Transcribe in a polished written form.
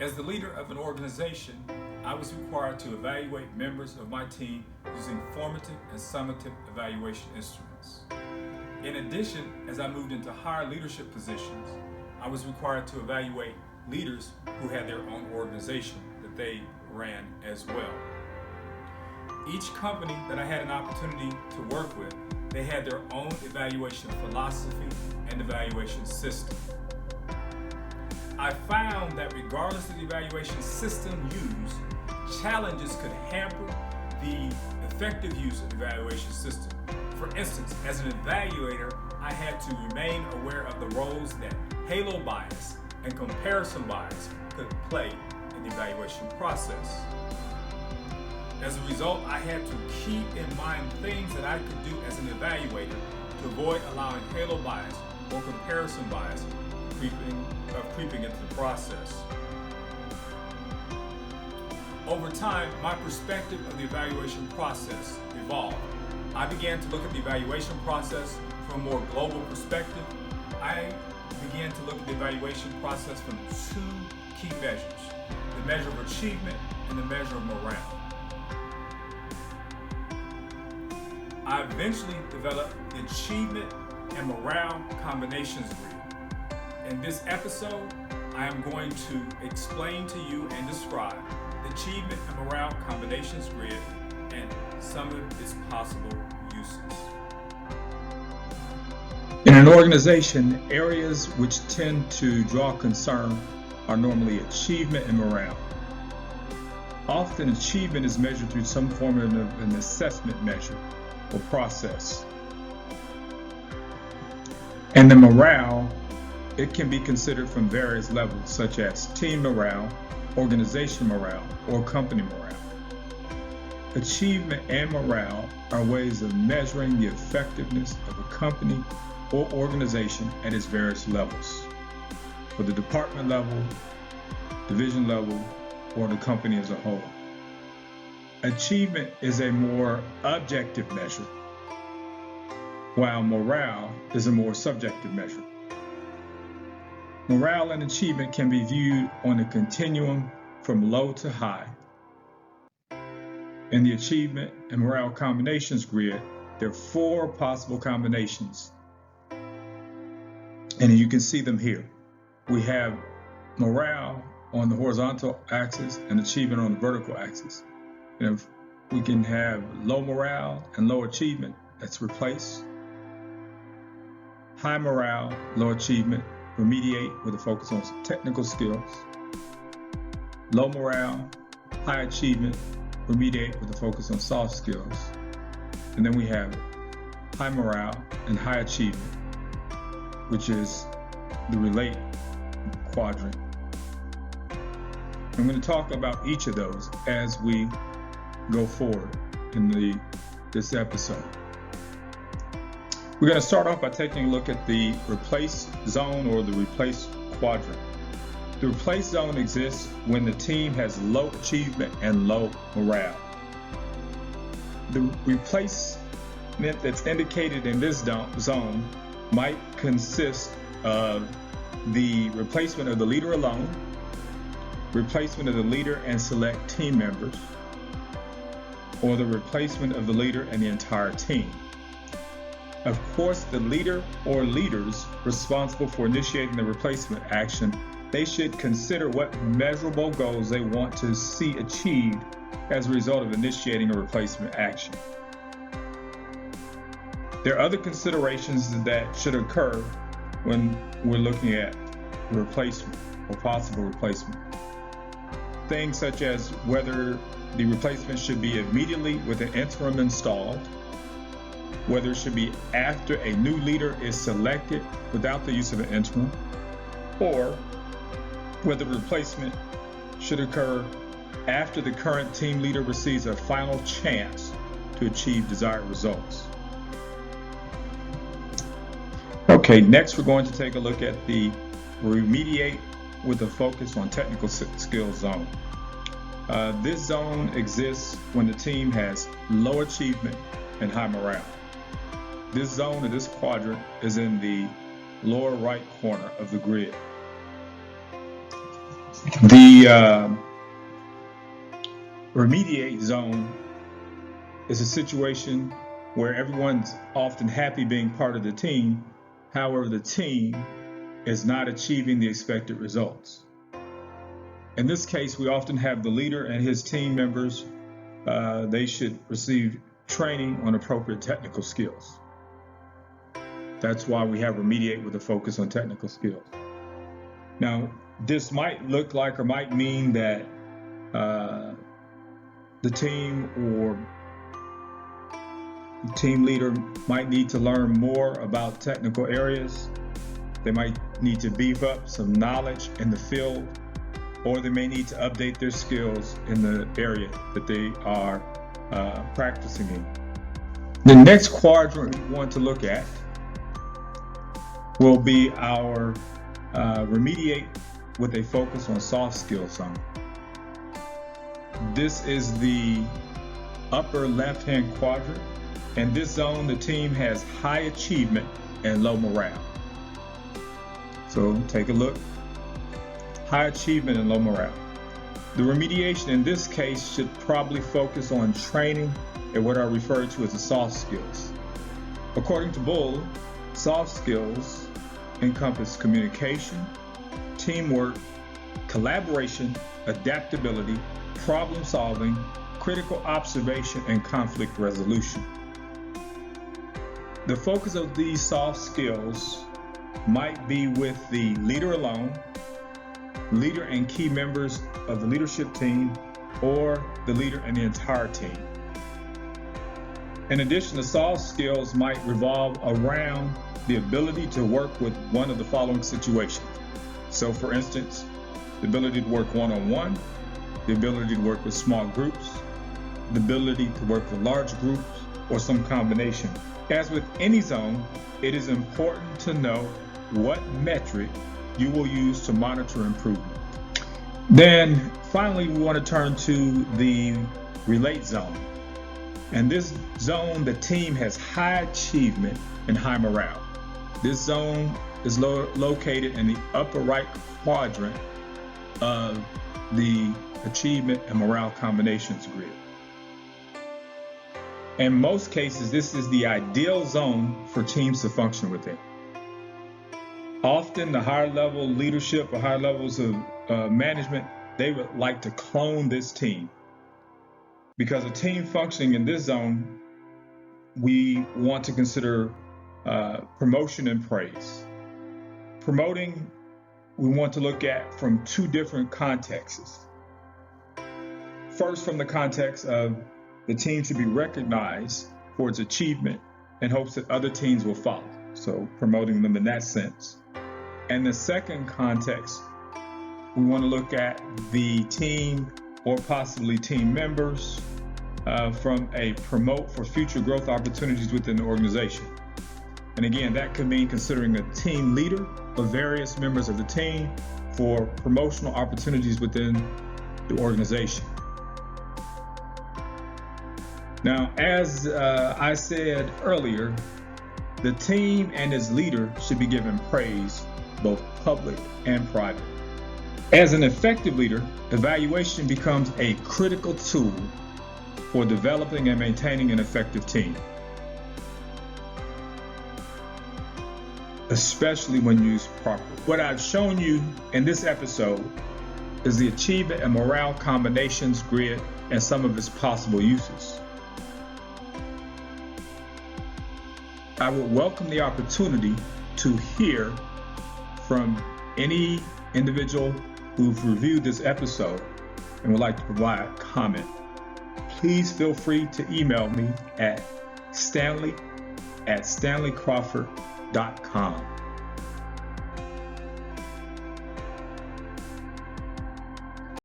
As the leader of an organization, I was required to evaluate members of my team using formative and summative evaluation instruments. In addition, as I moved into higher leadership positions, I was required to evaluate leaders who had their own organization that they ran as well. Each company that I had an opportunity to work with, they had their own evaluation philosophy and evaluation system. I found that regardless of the evaluation system used, challenges could hamper the effective use of the evaluation system. For instance, as an evaluator, I had to remain aware of the roles that halo bias and comparison bias could play in the evaluation process. As a result, I had to keep in mind things that I could do as an evaluator to avoid allowing halo bias or comparison bias creeping into the process. Over time, my perspective of the evaluation process evolved. I began to look at the evaluation process from a more global perspective. I began to look at the evaluation process from two key measures, the measure of achievement and the measure of morale. I eventually developed the achievement and morale combinations grid. In this episode, I am going to explain to you and describe the achievement and morale combinations grid and some of its possible uses. In an organization, areas which tend to draw concern are normally achievement and morale. Often achievement is measured through some form of an assessment measure or process. And the morale, it can be considered from various levels, such as team morale, organization morale, or company morale. Achievement and morale are ways of measuring the effectiveness of a company or organization at its various levels, for the department level, division level, or the company as a whole. Achievement is a more objective measure, while morale is a more subjective measure. Morale and achievement can be viewed on a continuum from low to high. In the achievement and morale combinations grid, there are 4 possible combinations, and you can see them here. We have morale on the horizontal axis and achievement on the vertical axis. And if we can have low morale and low achievement, that's replace. High morale, low achievement, remediate with a focus on some technical skills. Low morale, high achievement, remediate with a focus on soft skills. And then we have high morale and high achievement, which is the relate quadrant. I'm going to talk about each of those as we go forward in this episode. We're going to start off by taking a look at the replace zone or the replace quadrant. The replace zone exists when the team has low achievement and low morale. The replacement that's indicated in this zone might consist of the replacement of the leader alone, replacement of the leader and select team members, or the replacement of the leader and the entire team. Of course, the leader or leaders responsible for initiating the replacement action, they should consider what measurable goals they want to see achieved as a result of initiating a replacement action. There are other considerations that should occur when we're looking at replacement or possible replacement. Things such as whether the replacement should be immediately with an interim installed, whether it should be after a new leader is selected without the use of an interim, or whether replacement should occur after the current team leader receives a final chance to achieve desired results. Okay, next we're going to take a look at the remediate with a focus on technical skills zone. This zone exists when the team has low achievement and high morale. This zone or this quadrant is in the lower right corner of the grid. The Remediate Zone is a situation where everyone's often happy being part of the team. However, the team is not achieving the expected results. In this case, we often have the leader and his team members. They should receive training on appropriate technical skills. That's why we have Remediate with a focus on technical skills. Now, this might look like or might mean that the team or team leader might need to learn more about technical areas. They might need to beef up some knowledge in the field, or they may need to update their skills in the area that they are practicing in. The next quadrant we want to look at will be our Remediate with a focus on soft skills zone. This is the upper left-hand quadrant. In this zone, the team has high achievement and low morale. So take a look. High achievement and low morale. The remediation in this case should probably focus on training and what are referred to as the soft skills. According to Bull, soft skills encompass communication, teamwork, collaboration, adaptability, problem solving, critical observation, and conflict resolution. The focus of these soft skills might be with the leader alone, leader and key members of the leadership team, or the leader and the entire team. In addition, the soft skills might revolve around the ability to work with one of the following situations. So for instance, the ability to work one-on-one, the ability to work with small groups, the ability to work with large groups, or some combination. As with any zone, it is important to know what metric you will use to monitor improvement. Then finally, we want to turn to the relate zone. In this zone, the team has high achievement and high morale. This zone is located in the upper right quadrant of the achievement and morale combinations grid. In most cases, this is the ideal zone for teams to function within. Often the higher level leadership or higher levels of management, they would like to clone this team. Because a team functioning in this zone, we want to consider promotion and praise. Promoting, we want to look at from two different contexts. First, from the context of the team should be recognized for its achievement in hopes that other teams will follow. So promoting them in that sense. And the second context, we want to look at the team or possibly team members from a promote for future growth opportunities within the organization. And again, that could mean considering a team leader or various members of the team for promotional opportunities within the organization. Now, as I said earlier, the team and its leader should be given praise, both public and private. As an effective leader, evaluation becomes a critical tool for developing and maintaining an effective team, especially when used properly. What I've shown you in this episode is the achievement and morale combinations grid and some of its possible uses. I would welcome the opportunity to hear from any individual who've reviewed this episode and would like to provide comment. Please feel free to email me at stanley@stanleycrawford.com.